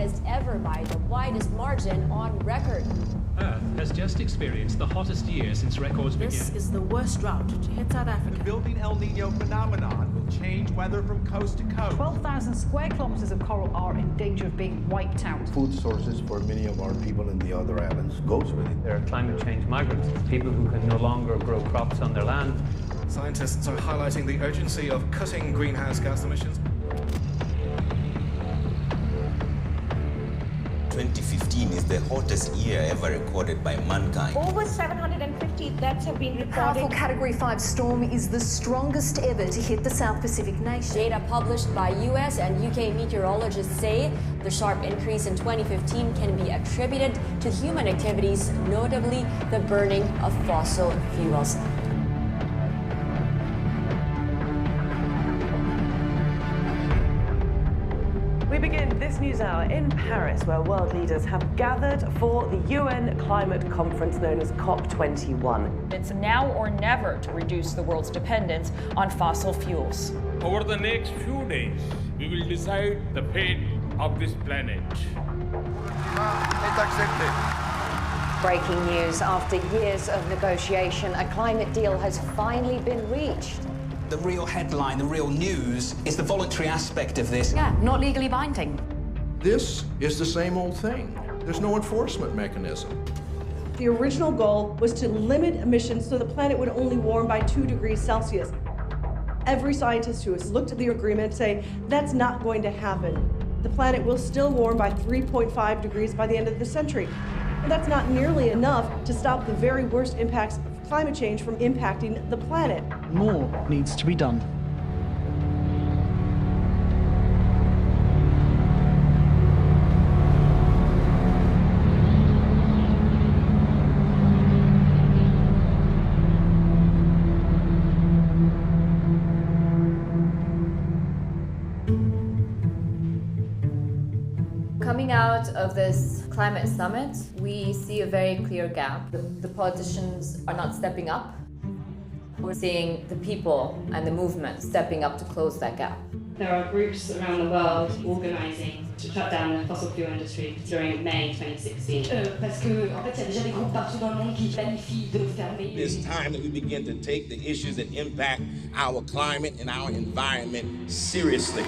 hottest ever by the widest margin on record. Earth has just experienced the hottest year since records began. This is the worst drought to hit South Africa. The building El Nino phenomenon will change weather from coast to coast. 12,000 square kilometers of coral are in danger of being wiped out. Food sources for many of our people in the other islands goes with it. There are climate change migrants, people who can no longer grow crops on their land. Scientists are highlighting the urgency of cutting greenhouse gas emissions. 2015 is the hottest year ever recorded by mankind. Over 750 deaths have been reported. A powerful Category 5 storm is the strongest ever to hit the South Pacific nation. Data published by US and UK meteorologists say the sharp increase in 2015 can be attributed to human activities, notably the burning of fossil fuels. We begin this news hour in Paris, where world leaders have gathered for the UN climate conference known as COP21. It's now or never to reduce the world's dependence on fossil fuels. Over the next few days, we will decide the fate of this planet. Breaking news: after years of negotiation, a climate deal has finally been reached. The real headline, the real news, is the voluntary aspect of this. Yeah, not legally binding. This is the same old thing. There's no enforcement mechanism. The original goal was to limit emissions so the planet would only warm by 2 degrees Celsius. Every scientist who has looked at the agreement say that's not going to happen. The planet will still warm by 3.5 degrees by the end of the century. And that's not nearly enough to stop the very worst impacts of climate change from impacting the planet. More needs to be done. Coming out of this climate summit, we see a very clear gap. The politicians are not stepping up. We're seeing the people and the movement stepping up to close that gap. There are groups around the world organising to shut down the fossil fuel industry during May 2016. It's time that we begin to take the issues that impact our climate and our environment seriously.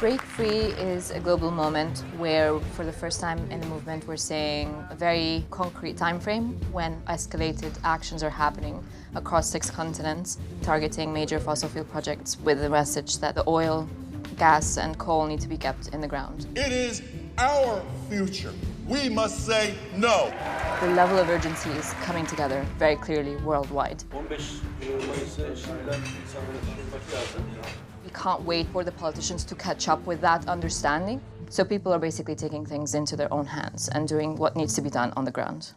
Break Free is a global moment where, for the first time in the movement, we're seeing a very concrete time frame when escalated actions are happening across 6 continents, targeting major fossil fuel projects with the message that the oil, gas, and coal need to be kept in the ground. It is our future. We must say no. The level of urgency is coming together very clearly worldwide. We can't wait for the politicians to catch up with that understanding. So people are basically taking things into their own hands and doing what needs to be done on the ground.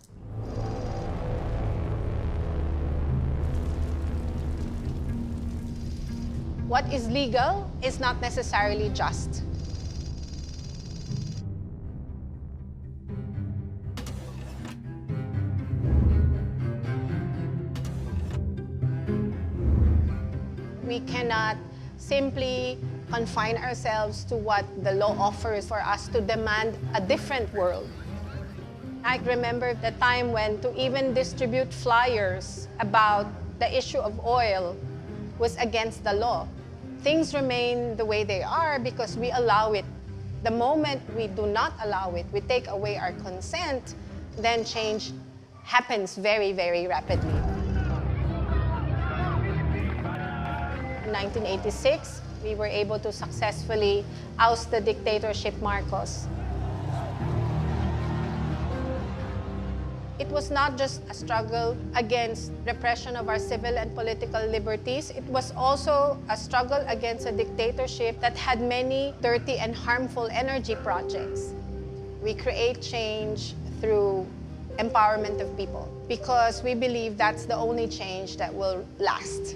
What is legal is not necessarily just. We cannot simply confine ourselves to what the law offers for us to demand a different world. I remember the time when to even distribute flyers about the issue of oil was against the law. Things remain the way they are because we allow it. The moment we do not allow it, we take away our consent, then change happens very, very rapidly. In 1986, we were able to successfully oust the dictatorship Marcos. It was not just a struggle against repression of our civil and political liberties. It was also a struggle against a dictatorship that had many dirty and harmful energy projects. We create change through empowerment of people because we believe that's the only change that will last.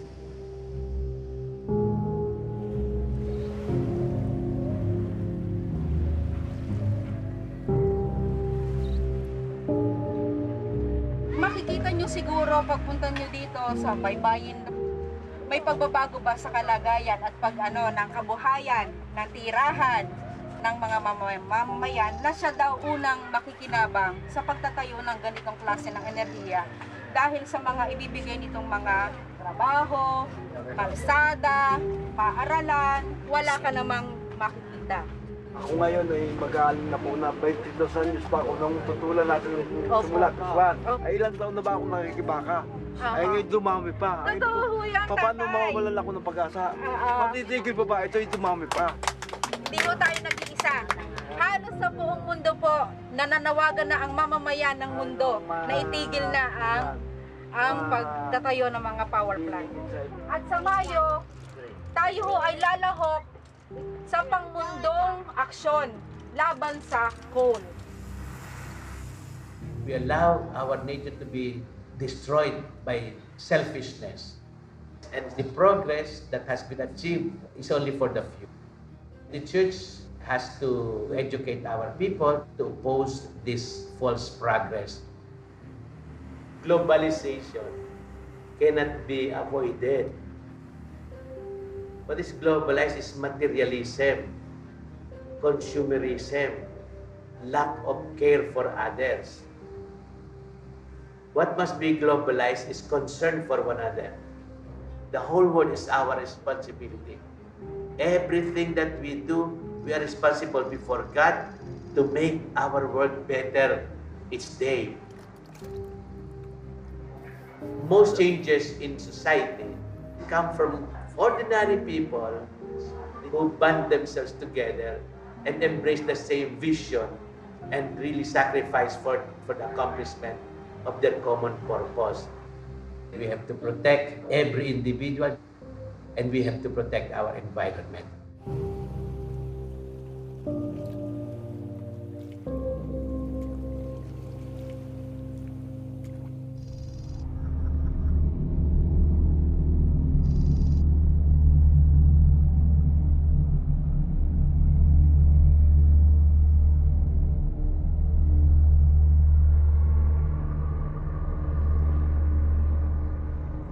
Makikita nyo siguro pagpunta nyo dito sa baybayin, may pagbabago ba sa kalagayan at ng kabuhayan na tirahan ng mga mamamayan na siya daw unang makikinabang sa pagtatayo ng ganitong klase ng enerhiya dahil sa mga ibibigay nitong mga trabaho, kalsada, paaralan, wala ka namang makikita. Ako ngayon ay mag-aalim na po na 22 anyos pa ako nung tutulan natin simula Kiswan. Ay ilang taon na ba ako nakikibaka? Ay ngayon dumami pa. Totoo yan, tatay. Paano mawawalan ako ng pag-asa? Matitigil pa ba? Ito ay dumami pa. Hindi mo tayo nag-iisa. Halos sa buong mundo po, nananawagan na ang mamamayan ng mundo na itigil na ang pagtatayo ng mga power plant. At sa Mayo, tayo ho ay lalahok sa pangmundong aksyon laban sa coal. We allow our nature to be destroyed by selfishness. And the progress that has been achieved is only for the few. The church has to educate our people to oppose this false progress. Globalization cannot be avoided. What is globalized is materialism, consumerism, lack of care for others. What must be globalized is concern for one another. The whole world is our responsibility. Everything that we do, we are responsible before God to make our world better each day. Most changes in society come from ordinary people who band themselves together and embrace the same vision and really sacrifice for the accomplishment of their common purpose. We have to protect every individual and we have to protect our environment.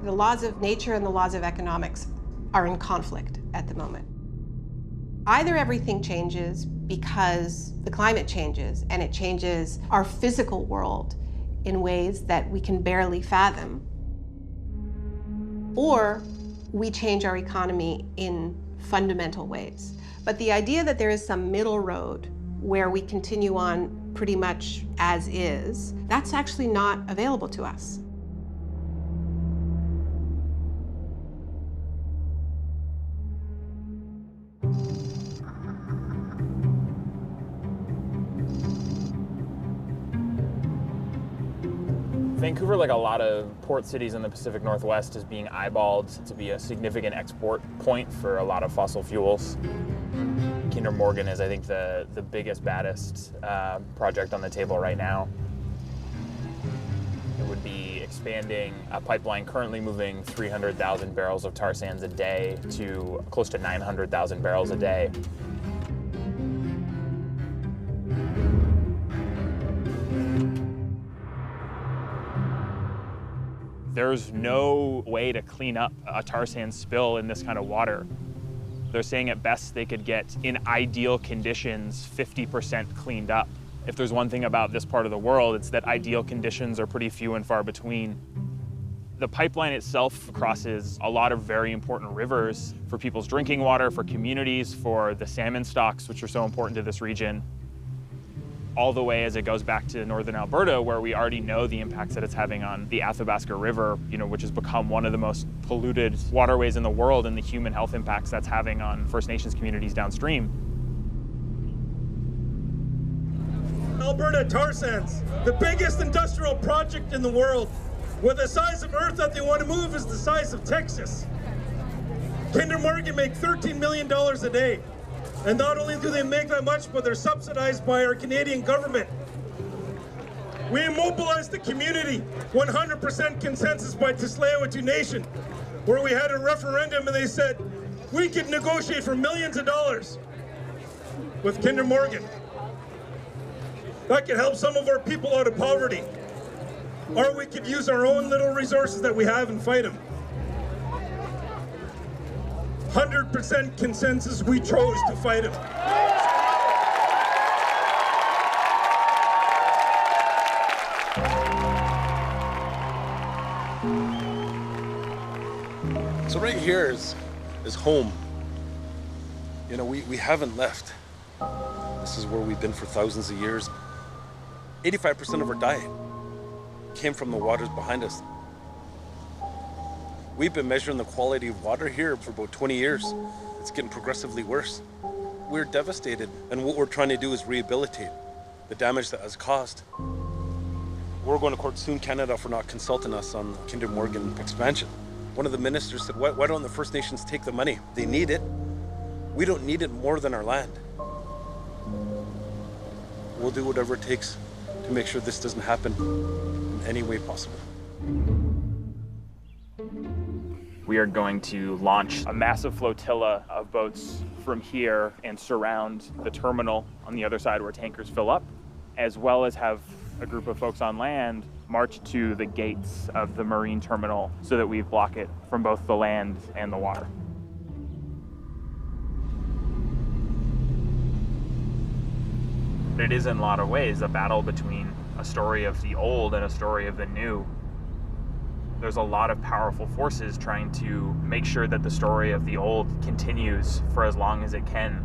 The laws of nature and the laws of economics are in conflict at the moment. Either everything changes because the climate changes and it changes our physical world in ways that we can barely fathom, or we change our economy in fundamental ways. But the idea that there is some middle road where we continue on pretty much as is, that's actually not available to us. Vancouver, like a lot of port cities in the Pacific Northwest, is being eyeballed to be a significant export point for a lot of fossil fuels. Kinder Morgan is, I think, the biggest, baddest project on the table right now. It would be expanding a pipeline currently moving 300,000 barrels of tar sands a day to close to 900,000 barrels a day. There's no way to clean up a tar sand spill in this kind of water. They're saying at best they could get, in ideal conditions, 50% cleaned up. If there's one thing about this part of the world, it's that ideal conditions are pretty few and far between. The pipeline itself crosses a lot of very important rivers for people's drinking water, for communities, for the salmon stocks, which are so important to this region. All the way as it goes back to northern Alberta, where we already know the impacts that it's having on the Athabasca River, which has become one of the most polluted waterways in the world, and the human health impacts that's having on First Nations communities downstream. Alberta tar sands, the biggest industrial project in the world, where the size of Earth that they want to move is the size of Texas. Kinder Morgan make $13 million a day. And not only do they make that much, but they're subsidized by our Canadian government. We immobilized the community, 100% consensus by Tsleil-Waututh Nation, where we had a referendum and they said, we could negotiate for millions of dollars with Kinder Morgan. That could help some of our people out of poverty. Or we could use our own little resources that we have and fight them. 100% consensus, we chose to fight him. So right here is home. You know, we haven't left. This is where we've been for thousands of years. 85% of our diet came from the waters behind us. We've been measuring the quality of water here for about 20 years. It's getting progressively worse. We're devastated, and what we're trying to do is rehabilitate the damage that has caused. We're going to court soon, Canada, for not consulting us on the Kinder Morgan expansion. One of the ministers said, why don't the First Nations take the money? They need it. We don't need it more than our land. We'll do whatever it takes to make sure this doesn't happen in any way possible. We are going to launch a massive flotilla of boats from here and surround the terminal on the other side where tankers fill up, as well as have a group of folks on land march to the gates of the marine terminal so that we block it from both the land and the water. It is in a lot of ways a battle between a story of the old and a story of the new. There's a lot of powerful forces trying to make sure that the story of the old continues for as long as it can.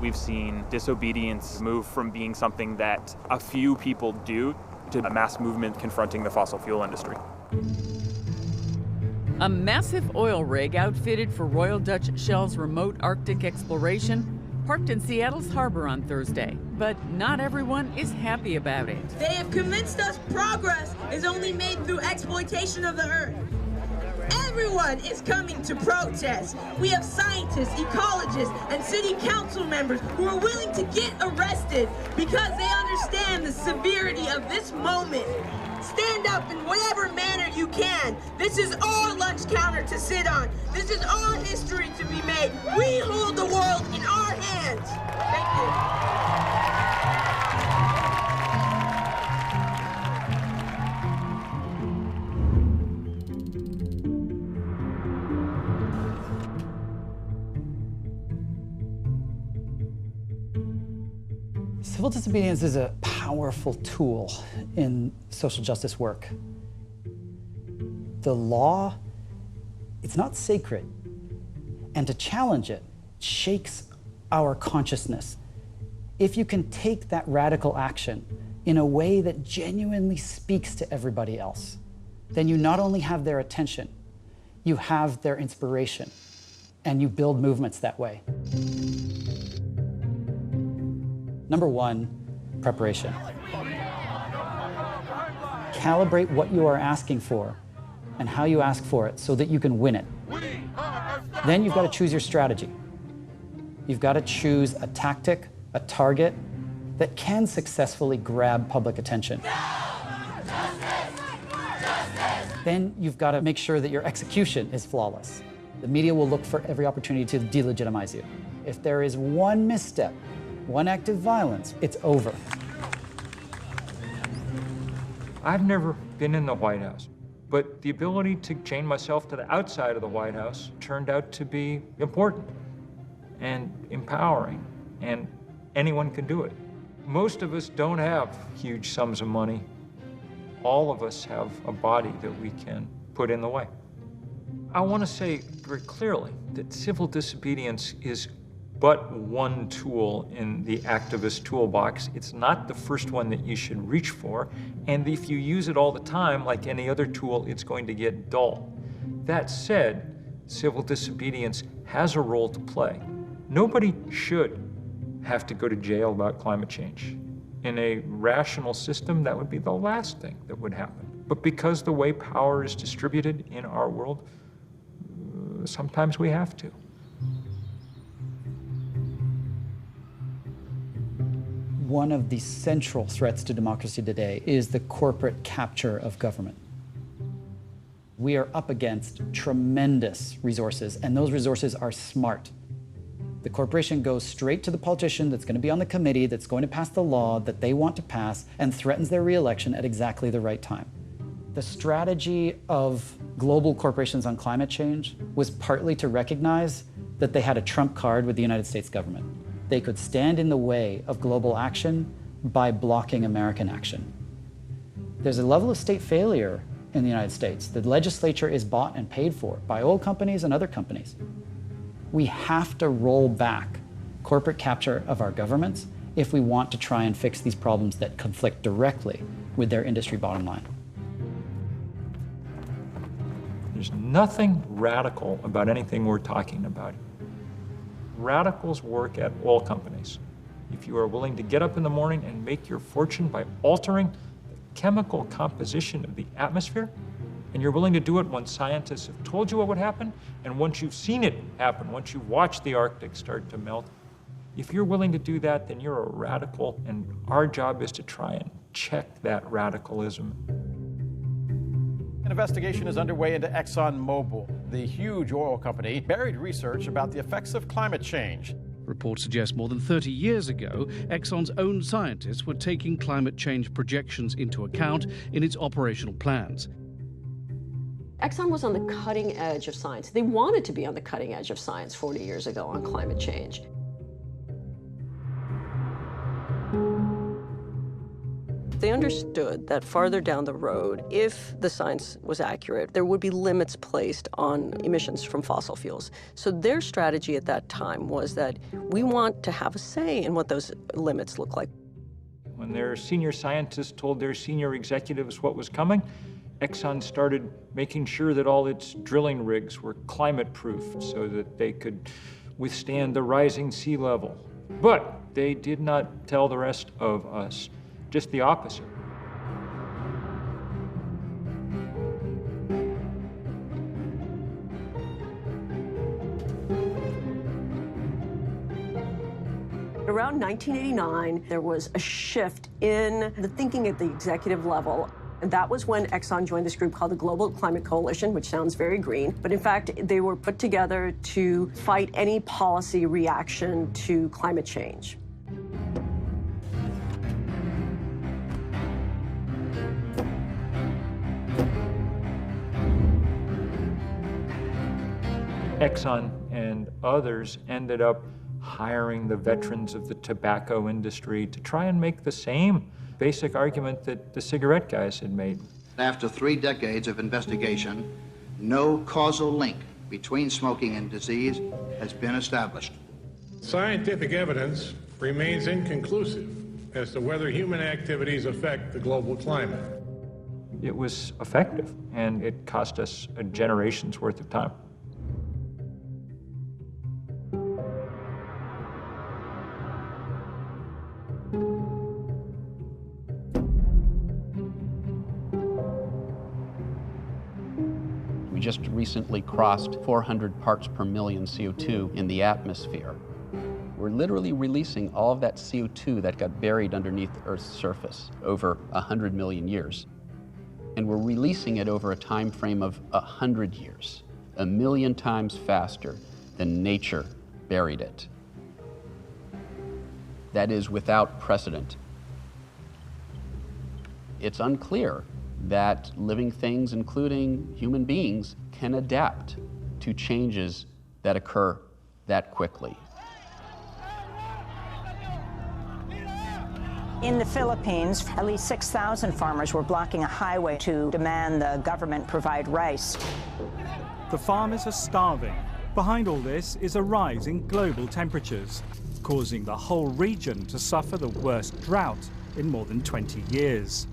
We've seen disobedience move from being something that a few people do to a mass movement confronting the fossil fuel industry. A massive oil rig outfitted for Royal Dutch Shell's remote Arctic exploration parked in Seattle's harbor on Thursday, but not everyone is happy about it. They have convinced us progress is only made through exploitation of the earth. Everyone is coming to protest. We have scientists, ecologists, and city council members who are willing to get arrested because they understand the severity of this moment. Stand up in whatever manner you can. This is our lunch counter to sit on. This is our history to be made. We hold the world in our hands. Thank you. Civil disobedience is a powerful tool in social justice work. The law, it's not sacred, and to challenge it shakes our consciousness. If you can take that radical action in a way that genuinely speaks to everybody else, then you not only have their attention, you have their inspiration, and you build movements that way. Number one, preparation. Calibrate what you are asking for and how you ask for it so that you can win it. Then you've got to choose your strategy. You've got to choose a tactic, a target that can successfully grab public attention. Then you've got to make sure that your execution is flawless. The media will look for every opportunity to delegitimize you. If there is one misstep, one act of violence, it's over. I've never been in the White House, but the ability to chain myself to the outside of the White House turned out to be important and empowering, and anyone can do it. Most of us don't have huge sums of money. All of us have a body that we can put in the way. I want to say very clearly that civil disobedience is but one tool in the activist toolbox. It's not the first one that you should reach for, and if you use it all the time, like any other tool, it's going to get dull. That said, civil disobedience has a role to play. Nobody should have to go to jail about climate change. In a rational system, that would be the last thing that would happen. But because the way power is distributed in our world, sometimes we have to. One of the central threats to democracy today is the corporate capture of government. We are up against tremendous resources, and those resources are smart. The corporation goes straight to the politician that's going to be on the committee that's going to pass the law that they want to pass and threatens their re-election at exactly the right time. The strategy of global corporations on climate change was partly to recognize that they had a trump card with the United States government. They could stand in the way of global action by blocking American action. There's a level of state failure in the United States. The legislature is bought and paid for by oil companies and other companies. We have to roll back corporate capture of our governments if we want to try and fix these problems that conflict directly with their industry bottom line. There's nothing radical about anything we're talking about. Radicals work at oil companies. If you are willing to get up in the morning and make your fortune by altering the chemical composition of the atmosphere, and you're willing to do it once scientists have told you what would happen, and once you've seen it happen, once you've watched the Arctic start to melt, if you're willing to do that, then you're a radical, and our job is to try and check that radicalism. An investigation is underway into ExxonMobil. The huge oil company buried research about the effects of climate change. Reports suggest more than 30 years ago, Exxon's own scientists were taking climate change projections into account in its operational plans. Exxon was on the cutting edge of science. They wanted to be on the cutting edge of science 40 years ago on climate change. They understood that farther down the road, if the science was accurate, there would be limits placed on emissions from fossil fuels. So their strategy at that time was that we want to have a say in what those limits look like. When their senior scientists told their senior executives what was coming, Exxon started making sure that all its drilling rigs were climate-proof so that they could withstand the rising sea level. But they did not tell the rest of us. Just the opposite. Around 1989, there was a shift in the thinking at the executive level. And that was when Exxon joined this group called the Global Climate Coalition, which sounds very green. But in fact, they were put together to fight any policy reaction to climate change. Exxon and others ended up hiring the veterans of the tobacco industry to try and make the same basic argument that the cigarette guys had made. After 3 decades of investigation, no causal link between smoking and disease has been established. Scientific evidence remains inconclusive as to whether human activities affect the global climate. It was effective, and it cost us a generation's worth of time. We just recently crossed 400 parts per million CO2 in the atmosphere. We're literally releasing all of that CO2 that got buried underneath Earth's surface over 100 million years. And we're releasing it over a time frame of 100 years, 1 million times faster than nature buried it. That is without precedent. It's unclear that living things, including human beings, can adapt to changes that occur that quickly. In the Philippines, at least 6,000 farmers were blocking a highway to demand the government provide rice. The farmers are starving. Behind all this is a rise in global temperatures, causing the whole region to suffer the worst drought in more than 20 years.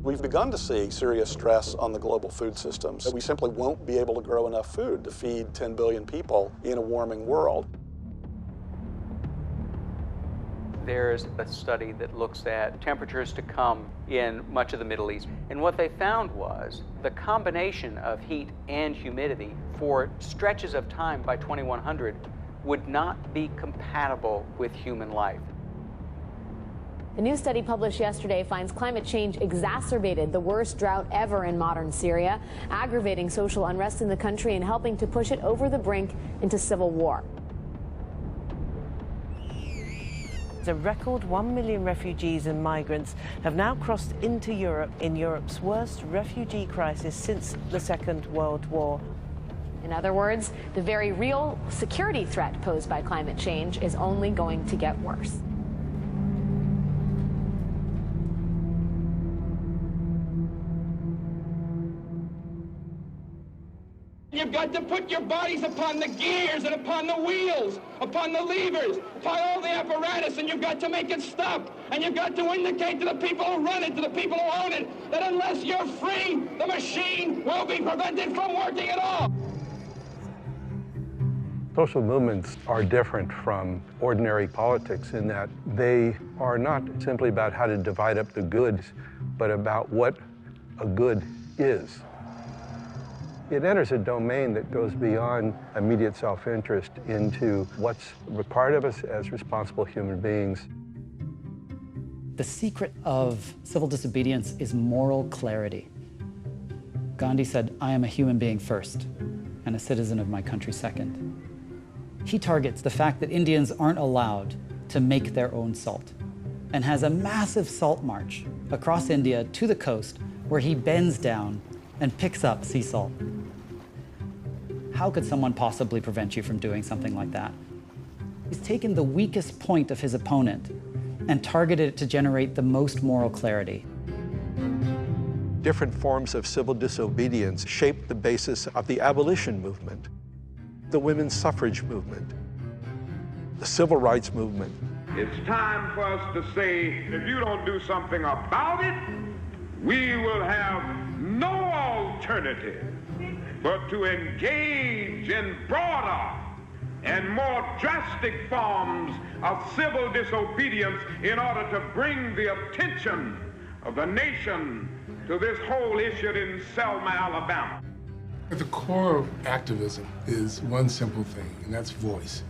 We've begun to see serious stress on the global food systems. We simply won't be able to grow enough food to feed 10 billion people in a warming world. There's a study that looks at temperatures to come in much of the Middle East. And what they found was the combination of heat and humidity for stretches of time by 2100 would not be compatible with human life. A new study published yesterday finds climate change exacerbated the worst drought ever in modern Syria, aggravating social unrest in the country and helping to push it over the brink into civil war. A record 1 million refugees and migrants have now crossed into Europe in Europe's worst refugee crisis since the Second World War. In other words, the very real security threat posed by climate change is only going to get worse. You've got to put your bodies upon the gears and upon the wheels, upon the levers, upon all the apparatus, and you've got to make it stop. And you've got to indicate to the people who run it, to the people who own it, that unless you're free, the machine will be prevented from working at all. Social movements are different from ordinary politics in that they are not simply about how to divide up the goods, but about what a good is. It enters a domain that goes beyond immediate self-interest into what's required of us as responsible human beings. The secret of civil disobedience is moral clarity. Gandhi said, "I am a human being first, and a citizen of my country second." He targets the fact that Indians aren't allowed to make their own salt, and has a massive salt march across India to the coast where he bends down and picks up sea salt. How could someone possibly prevent you from doing something like that? He's taken the weakest point of his opponent and targeted it to generate the most moral clarity. Different forms of civil disobedience shaped the basis of the abolition movement, the women's suffrage movement, the civil rights movement. It's time for us to say, if you don't do something about it, we will have no alternative but to engage in broader and more drastic forms of civil disobedience in order to bring the attention of the nation to this whole issue in Selma, Alabama. At the core of activism is one simple thing, and that's voice.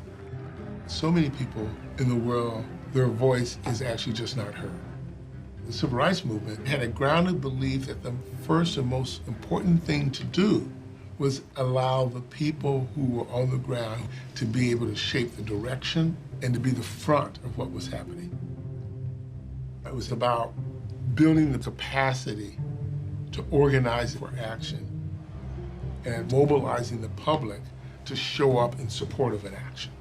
So many people in the world, their voice is actually just not heard. The civil rights movement had a grounded belief that the first and most important thing to do was allow the people who were on the ground to be able to shape the direction and to be the front of what was happening. It was about building the capacity to organize for action and mobilizing the public to show up in support of an action.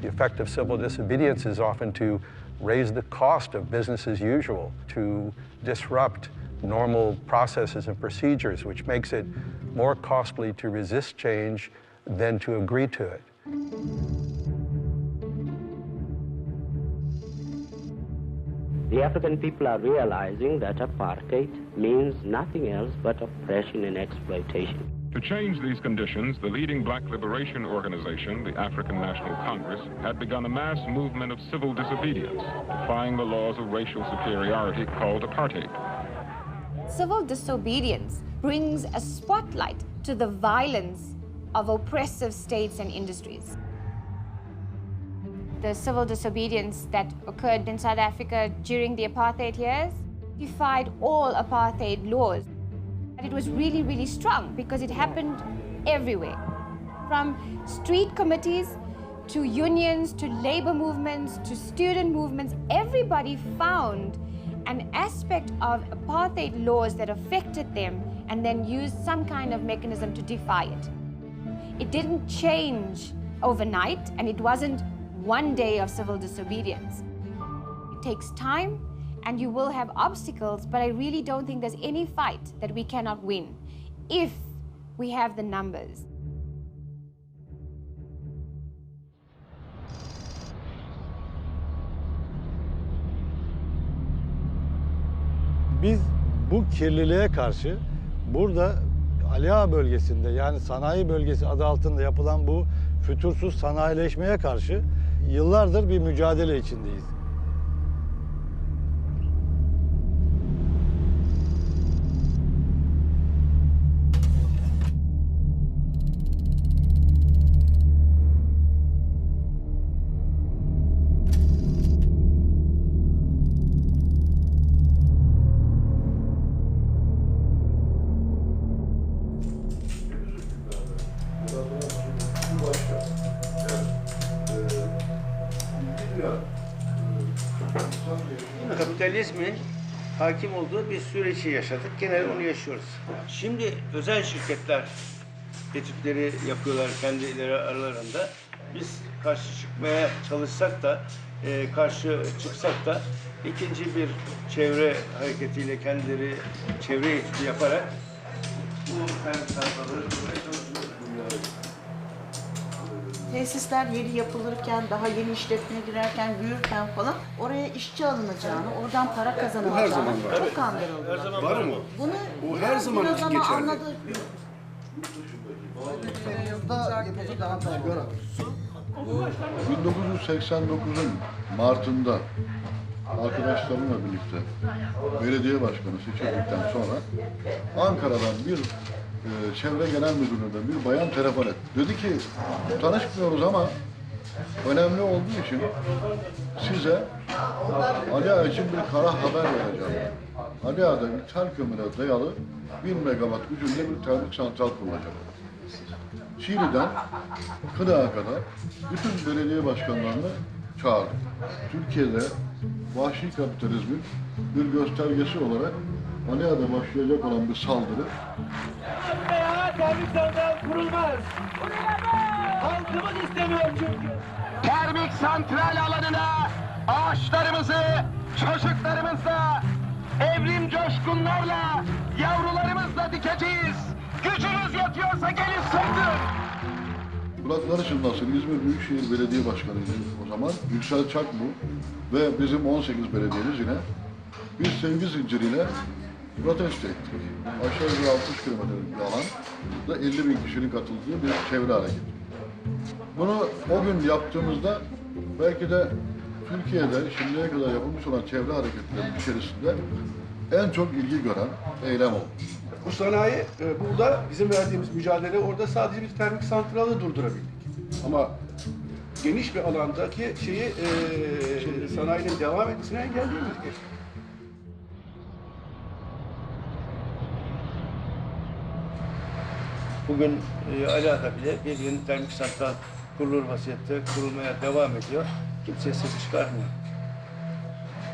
The effect of civil disobedience is often to raise the cost of business as usual, to disrupt normal processes and procedures, which makes it more costly to resist change than to agree to it. The African people are realizing that apartheid means nothing else but oppression and exploitation. To change these conditions, the leading black liberation organization, the African National Congress, had begun a mass movement of civil disobedience, defying the laws of racial superiority called apartheid. Civil disobedience brings a spotlight to the violence of oppressive states and industries. The civil disobedience that occurred in South Africa during the apartheid years defied all apartheid laws. And it was really, really strong because it happened everywhere. From street committees to unions, to labor movements, to student movements, everybody found an aspect of apartheid laws that affected them and then used some kind of mechanism to defy it. It didn't change overnight, and it wasn't one day of civil disobedience. It takes time, and you will have obstacles, but I really don't think there's any fight that we cannot win if we have the numbers. Biz bu kirliliğe karşı burada Ali Ağa bölgesinde, yani sanayi bölgesi adı altında yapılan bu fütursuz sanayileşmeye karşı yıllardır bir mücadele içindeyiz. Kapitalizmin hakim olduğu bir süreci yaşadık. Genelde onu yaşıyoruz. Şimdi özel şirketler etütleri yapıyorlar kendileri aralarında. Biz karşı çıkmaya çalışsak da, karşı çıksak da ikinci bir çevre hareketiyle kendileri çevre etütü yaparak bu sayfaları tesisler yeni yapılırken, daha yeni işletmeye girerken, büyürken falan oraya işçi alınacağını, oradan para kazanılacağını çok kandırıldılar. Her zaman var mı? Bunu bu her zaman için geçerli. Anladık. 1989'un Mart'ında arkadaşlarımla birlikte belediye başkanı seçildikten sonra Ankara'dan bir çevre genel müdürlüğünden bir bayan telefon etti. Dedi ki tanışmıyoruz ama önemli olduğu için size Ali Ağa için bir kara haber vereceğim. Ali Ağa'da ithal kömüre dayalı 1 megawatt gücünde bir termik santral kurulacak. Şili'den Kınağa kadar bütün belediye başkanlarını çağırdık. Türkiye'de vahşi kapitalizmin bir göstergesi olarak Ali Ağa'da başlayacak olan bir saldırı. Termik santral kurulmaz. Halkımız istemiyor çünkü. Termik santral alanına ağaçlarımızı, çocuklarımızla, evrim coşkunlarla, yavrularımızla dikeceğiz. Gücünüz yetiyorsa gelin sığdırın. Kulakları çınlasın, İzmir Büyükşehir Belediye Başkanı'ydı o zaman. Yüksel Çakbu ve bizim 18 belediyemiz yine bir sevgi zinciriyle protesto ettik. Aşağı yukarı 60 kilometrelik bir alanda 50 bin kişinin katıldığı bir çevre hareketi. Bunu o gün yaptığımızda belki de Türkiye'de şimdiye kadar yapılmış olan çevre hareketlerinin içerisinde en çok ilgi gören eylem oldu. Bu sanayi burada bizim verdiğimiz mücadele orada sadece bir termik santralı durdurabildik. Ama geniş bir alandaki sanayinin devam etmesini engelleyemedik. Bugün Ala'da bile bir yeni termik santral kurulur vaziyette kurulmaya devam ediyor. Kimseye ses çıkarmıyor.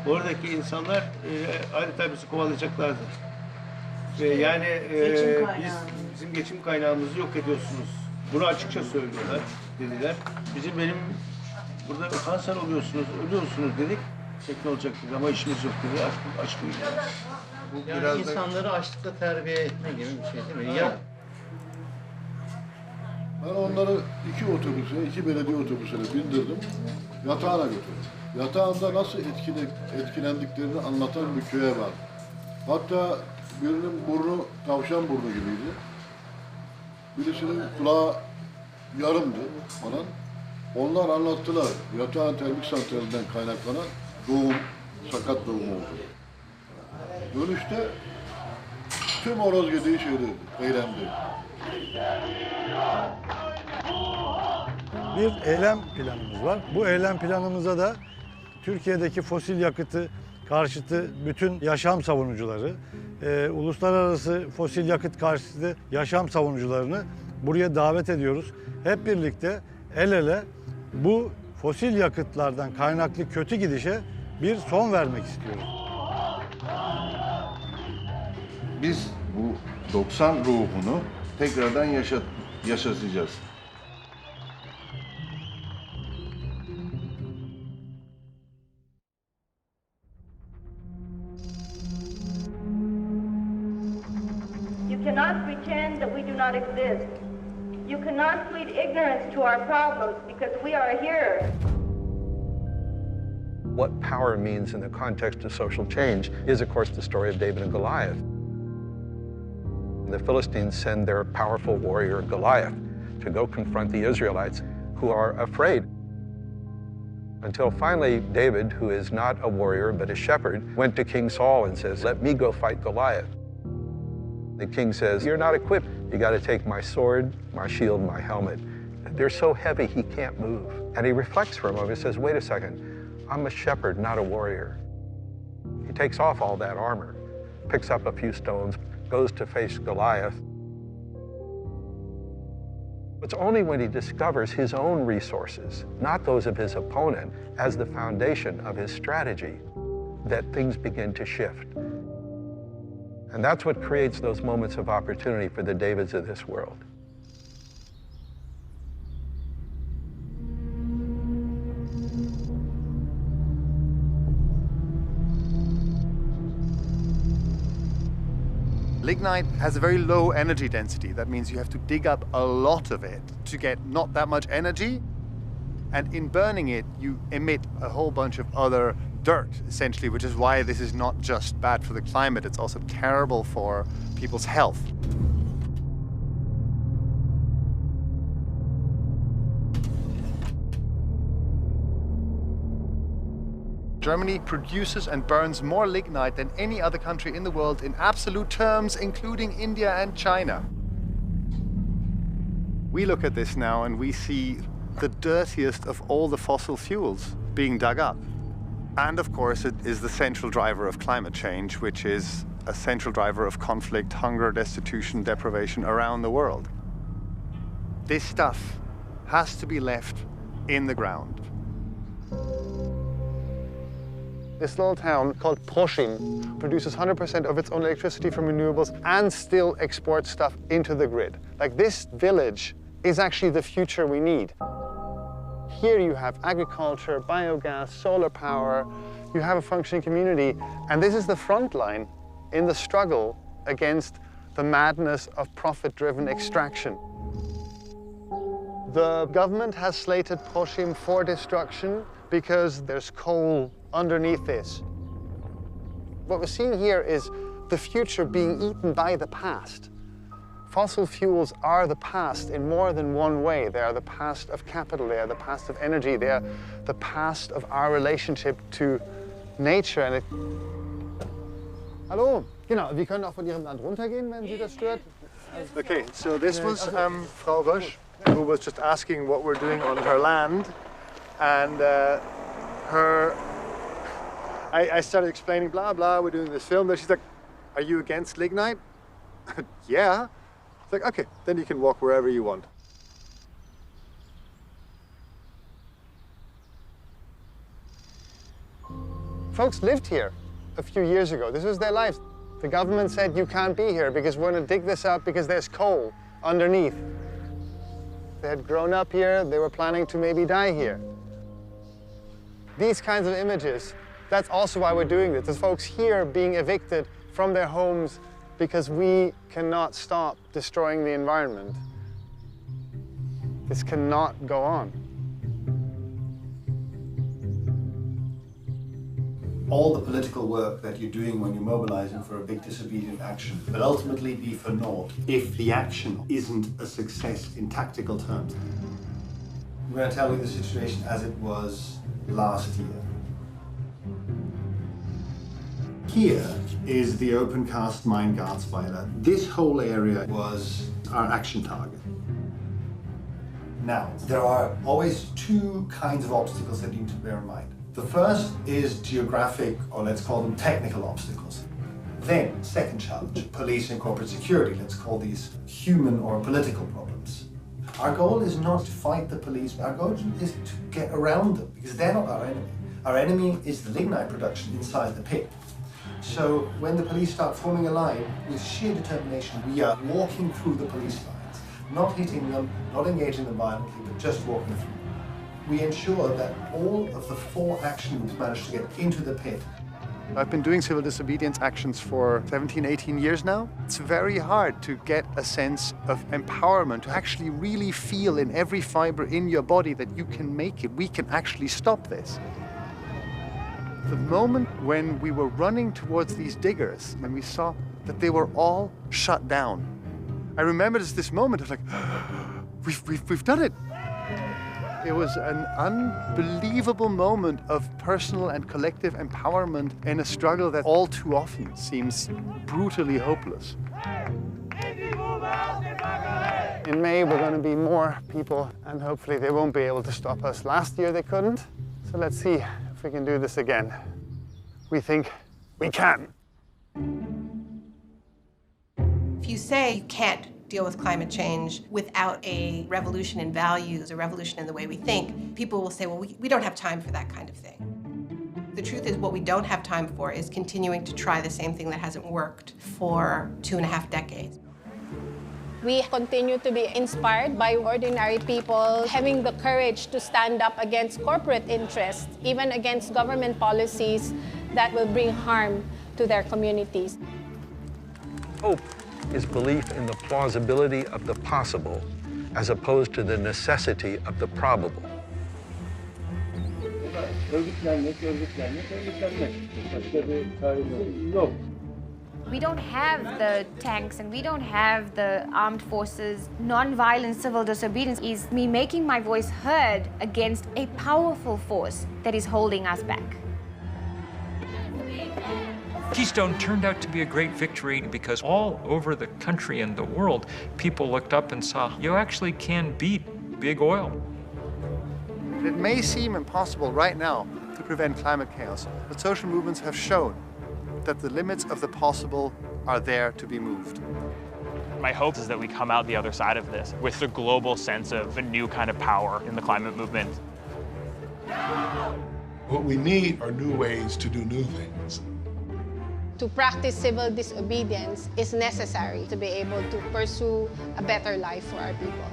Oradaki insanlar adeta bizi kovalayacaklardı. Yani bizim geçim kaynağımızı yok ediyorsunuz. Bunu açıkça söylüyorlar, dediler. Benim burada kanser oluyorsunuz, ölüyorsunuz dedik. Ne olacak dedi ama işimiz yok dedi. Açık Bu yani biraz insanları açlıkla terbiye etme gibi bir şey değil mi? Ya. Ben onları iki belediye otobüsüne bindirdim, yatağına götürdüm. Yatağında nasıl etkilendiklerini anlatan bir köye var. Hatta birinin burnu tavşan burnu gibiydi. Birisinin kulağı yarımdı falan. Onlar anlattılar. Yatağın termik santralinden kaynaklanan sakat doğum oldu. Dönüşte tüm horoz yediği şeydi, eylemdi. Bir eylem planımız var. Bu eylem planımıza da Türkiye'deki fosil yakıtı karşıtı bütün yaşam savunucuları, uluslararası fosil yakıt karşıtı yaşam savunucularını buraya davet ediyoruz. Hep birlikte el ele bu fosil yakıtlardan kaynaklı kötü gidişe bir son vermek istiyoruz. Biz bu 90 ruhunu tekrardan yaşatacağız. You cannot pretend that we do not exist. You cannot plead ignorance to our problems because we are here. What power means in the context of social change is, of course, the story of David and Goliath. The Philistines send their powerful warrior Goliath to go confront the Israelites, who are afraid. Until finally, David, who is not a warrior but a shepherd, went to King Saul and says, "Let me go fight Goliath." The king says, "You're not equipped. You got to take my sword, my shield, my helmet." They're so heavy he can't move. And he reflects for a moment and says, "Wait a second, I'm a shepherd, not a warrior." He takes off all that armor, picks up a few stones, goes to face Goliath. It's only when he discovers his own resources, not those of his opponent, as the foundation of his strategy, that things begin to shift. And that's what creates those moments of opportunity for the Davids of this world. Lignite has a very low energy density. That means you have to dig up a lot of it to get not that much energy. And in burning it, you emit a whole bunch of other dirt, essentially, which is why this is not just bad for the climate, it's also terrible for people's health. Germany produces and burns more lignite than any other country in the world in absolute terms, including India and China. We look at this now and we see the dirtiest of all the fossil fuels being dug up. And of course, it is the central driver of climate change, which is a central driver of conflict, hunger, destitution, deprivation around the world. This stuff has to be left in the ground. This little town called Proschim produces 100% of its own electricity from renewables and still exports stuff into the grid. Like, this village is actually the future we need. Here you have agriculture, biogas, solar power, you have a functioning community, and this is the front line in the struggle against the madness of profit-driven extraction. The government has slated Proschim for destruction because there's coal underneath this. What we're seeing here is the future being eaten by the past. Fossil fuels are the past in more than one way. They are the past of capital, they are the past of energy, they are the past of our relationship to nature. And it... Hallo, genau, wir können auch von Ihrem Land runtergehen, wenn Sie das stört. Okay, so this was Frau Rösch, who was just asking what we're doing on her land, and I started explaining, blah, blah, we're doing this film. Then she's like, are you against lignite? Yeah. It's like, okay, then you can walk wherever you want. Folks lived here a few years ago. This was their lives. The government said, you can't be here because we're going to dig this up because there's coal underneath. They had grown up here. They were planning to maybe die here. These kinds of images, that's also why we're doing this. There's folks here being evicted from their homes because we cannot stop destroying the environment. This cannot go on. All the political work that you're doing when you're mobilizing for a big disobedient action will ultimately be for naught if the action isn't a success in tactical terms. I'm going to tell you the situation as it was last year. Here is the open cast mine Garzweiler. This whole area was our action target. Now, there are always two kinds of obstacles that you need to bear in mind. The first is geographic, or let's call them technical obstacles. Then, second challenge, police and corporate security. Let's call these human or political problems. Our goal is not to fight the police, our goal is to get around them, because they're not our enemy. Our enemy is the lignite production inside the pit. So when the police start forming a line, with sheer determination, we are walking through the police lines, not hitting them, not engaging them violently, but just walking through. We ensure that all of the 4 action groups manage to get into the pit. I've been doing civil disobedience actions for 17, 18 years now. It's very hard to get a sense of empowerment, to actually really feel in every fiber in your body that you can make it. We can actually stop this. The moment when we were running towards these diggers and we saw that they were all shut down, I remember this moment of like, we've done it. It was an unbelievable moment of personal and collective empowerment in a struggle that all too often seems brutally hopeless. In May, we're going to be more people, and hopefully they won't be able to stop us. Last year they couldn't, so let's see if we can do this again. We think we can. If you say you can't deal with climate change without a revolution in values, a revolution in the way we think, people will say, well, we don't have time for that kind of thing. The truth is, what we don't have time for is continuing to try the same thing that hasn't worked for 2.5 decades. We continue to be inspired by ordinary people having the courage to stand up against corporate interests, even against government policies that will bring harm to their communities. Hope is belief in the plausibility of the possible as opposed to the necessity of the probable. Örgütlenmek. Başka bir çaremiz yok. We don't have the tanks and we don't have the armed forces. Non-violent civil disobedience is me making my voice heard against a powerful force that is holding us back. Keystone turned out to be a great victory because all over the country and the world, people looked up and saw, you actually can beat big oil. It may seem impossible right now to prevent climate chaos, but social movements have shown that the limits of the possible are there to be moved. My hope is that we come out the other side of this with the global sense of a new kind of power in the climate movement. What we need are new ways to do new things. To practice civil disobedience is necessary to be able to pursue a better life for our people.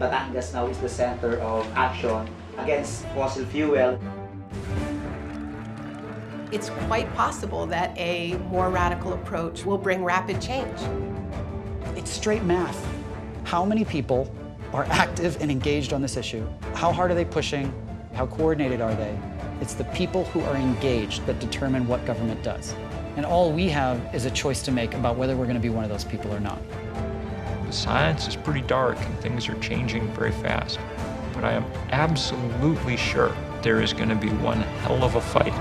Batangas now is the center of action against fossil fuel. It's quite possible that a more radical approach will bring rapid change. It's straight math. How many people are active and engaged on this issue? How hard are they pushing? How coordinated are they? It's the people who are engaged that determine what government does. And all we have is a choice to make about whether we're going to be one of those people or not. The science is pretty dark and things are changing very fast. But I am absolutely sure there is going to be one hell of a fight.